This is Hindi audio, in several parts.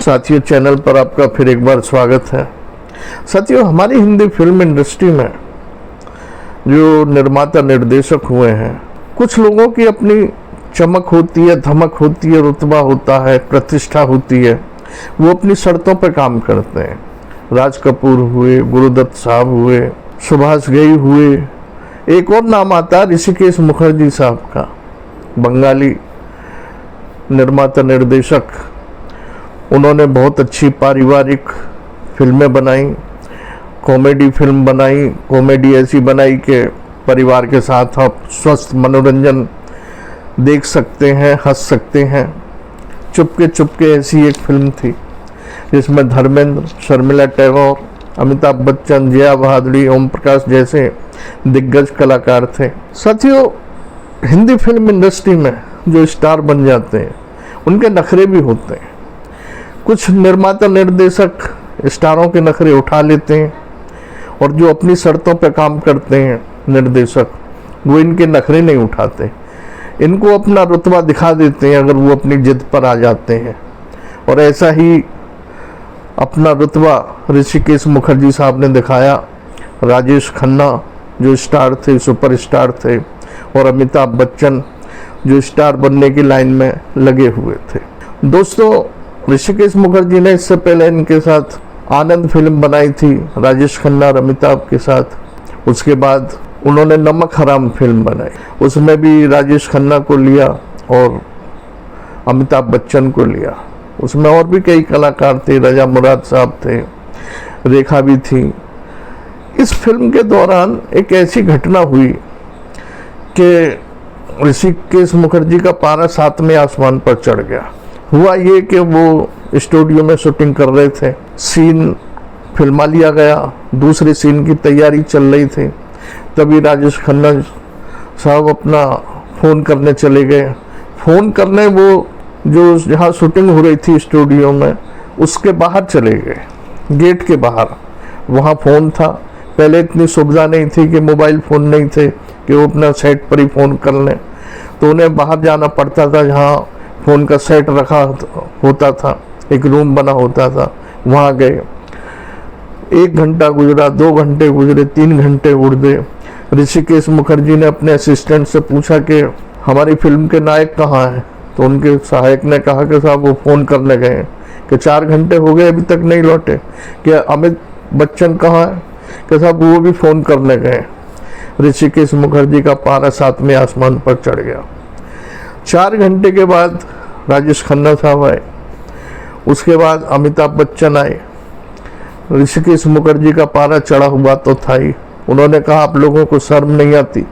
साथियों, चैनल पर आपका फिर एक बार स्वागत है। साथियों, हमारी हिंदी फिल्म इंडस्ट्री में जो निर्माता निर्देशक हुए हैं, कुछ लोगों की अपनी चमक होती है, धमक होती है, रुतबा होता है, प्रतिष्ठा होती है। वो अपनी शर्तों पर काम करते हैं। राज कपूर हुए, गुरुदत्त साहब हुए, सुभाष घई हुए, एक और नाम आता है ऋषिकेश मुखर्जी साहब का, बंगाली निर्माता निर्देशक। उन्होंने बहुत अच्छी पारिवारिक फिल्में बनाई, कॉमेडी फिल्म बनाई, कॉमेडी ऐसी बनाई कि परिवार के साथ आप स्वस्थ मनोरंजन देख सकते हैं, हंस सकते हैं। चुपके चुपके ऐसी एक फिल्म थी जिसमें धर्मेंद्र, शर्मिला टैगोर, अमिताभ बच्चन, जया भादुड़ी, ओम प्रकाश जैसे दिग्गज कलाकार थे। साथियों, हिंदी फिल्म इंडस्ट्री में जो स्टार बन जाते हैं उनके नखरे भी होते हैं। कुछ निर्माता निर्देशक स्टारों के नखरे उठा लेते हैं और जो अपनी शर्तों पर काम करते हैं निर्देशक, वो इनके नखरे नहीं उठाते, इनको अपना रुतबा दिखा देते हैं अगर वो अपनी जिद पर आ जाते हैं। और ऐसा ही अपना रुतबा ऋषिकेश मुखर्जी साहब ने दिखाया। राजेश खन्ना जो स्टार थे, सुपरस्टार थे, और अमिताभ बच्चन जो स्टार बनने की लाइन में लगे हुए थे। दोस्तों, ऋषिकेश मुखर्जी ने इससे पहले इनके साथ आनंद फिल्म बनाई थी राजेश खन्ना और अमिताभ के साथ। उसके बाद उन्होंने नमक हराम फिल्म बनाई, उसमें भी राजेश खन्ना को लिया और अमिताभ बच्चन को लिया। उसमें और भी कई कलाकार थे, रजा मुराद साहब थे, रेखा भी थी। इस फिल्म के दौरान एक ऐसी घटना हुई कि ऋषिकेश मुखर्जी का पारा 7वें आसमान पर चढ़ गया। हुआ ये कि वो स्टूडियो में शूटिंग कर रहे थे, सीन फिल्मा लिया गया, दूसरे सीन की तैयारी चल रही थी। तभी राजेश खन्ना साहब अपना फ़ोन करने चले गए। फ़ोन करने वो जो जहाँ शूटिंग हो रही थी स्टूडियो में, उसके बाहर चले गए, गेट के बाहर। वहाँ फ़ोन था। पहले इतनी सुविधा नहीं थी कि मोबाइल फ़ोन नहीं थे कि वो अपना सेट पर ही फ़ोन कर लें, तो उन्हें बाहर जाना पड़ता था जहाँ फ़ोन का सेट रखा होता था, एक रूम बना होता था। वहाँ गए, 1 घंटा गुजरा, 2 घंटे गुजरे, 3 घंटे गुजरे। ऋषिकेश मुखर्जी ने अपने असिस्टेंट से पूछा कि हमारी फिल्म के नायक कहाँ हैं, तो उनके सहायक ने कहा कि साहब वो फ़ोन करने गए हैं, कि 4 घंटे हो गए अभी तक नहीं लौटे। कि अमित बच्चन कहाँ है, कि साहब वो भी फ़ोन करने गए। ऋषिकेश मुखर्जी का पारा 7वें आसमान पर चढ़ गया। 4 घंटे के बाद राजेश खन्ना साहब आए, उसके बाद अमिताभ बच्चन आए। ऋषिकेश मुखर्जी का पारा चढ़ा हुआ तो था ही। उन्होंने कहा, आप लोगों को शर्म नहीं आती?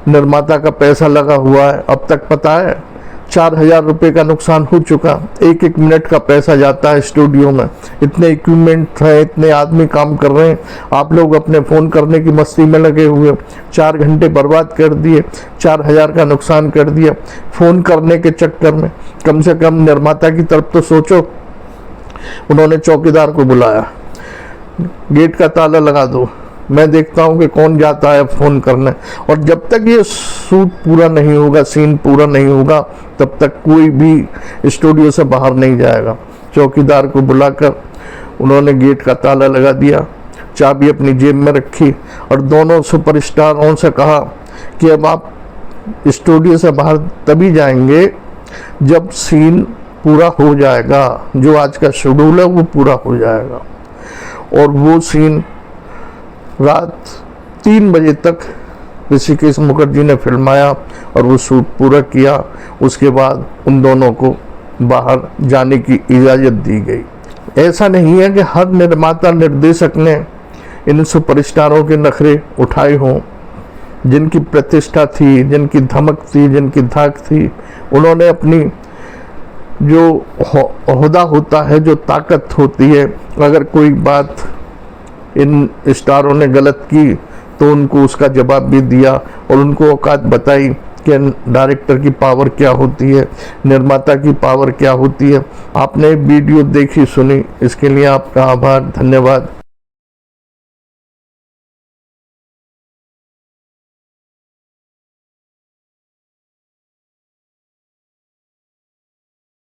निर्माता का पैसा लगा हुआ है, अब तक पता है 4000 रुपये का नुकसान हो चुका। 1-1 मिनट का पैसा जाता है स्टूडियो में, इतने इक्विपमेंट है, इतने आदमी काम कर रहे हैं, आप लोग अपने फ़ोन करने की मस्ती में लगे हुए, 4 घंटे बर्बाद कर दिए, 4000 का नुकसान कर दिया फ़ोन करने के चक्कर में। कम से कम निर्माता की तरफ तो सोचो। उन्होंने चौकीदार को बुलाया, गेट का ताला लगा दो, मैं देखता हूँ कि कौन जाता है फ़ोन करने, और जब तक ये शूट पूरा नहीं होगा, सीन पूरा नहीं होगा, तब तक कोई भी स्टूडियो से बाहर नहीं जाएगा। चौकीदार को बुलाकर उन्होंने गेट का ताला लगा दिया, चाबी अपनी जेब में रखी और दोनों सुपरस्टारों से कहा कि अब आप स्टूडियो से बाहर तभी जाएंगे जब सीन पूरा हो जाएगा, जो आज का शेड्यूल है वो पूरा हो जाएगा। और वो सीन रात 3 बजे तक ऋषिकेश मुखर्जी ने फिल्माया और वो शूट पूरा किया। उसके बाद उन दोनों को बाहर जाने की इजाज़त दी गई। ऐसा नहीं है कि हर निर्माता निर्देशक ने इन सुपरस्टारों के नखरे उठाए हों। जिनकी प्रतिष्ठा थी, जिनकी धमक थी, जिनकी धाक थी, उन्होंने अपनी जो ओहदा होता है, जो ताकत होती है, अगर कोई बात इन स्टारों ने गलत की तो उनको उसका जवाब भी दिया और उनको औकात बताई कि डायरेक्टर की पावर क्या होती है, निर्माता की पावर क्या होती है। आपने वीडियो देखी, सुनी, इसके लिए आपका आभार, धन्यवाद।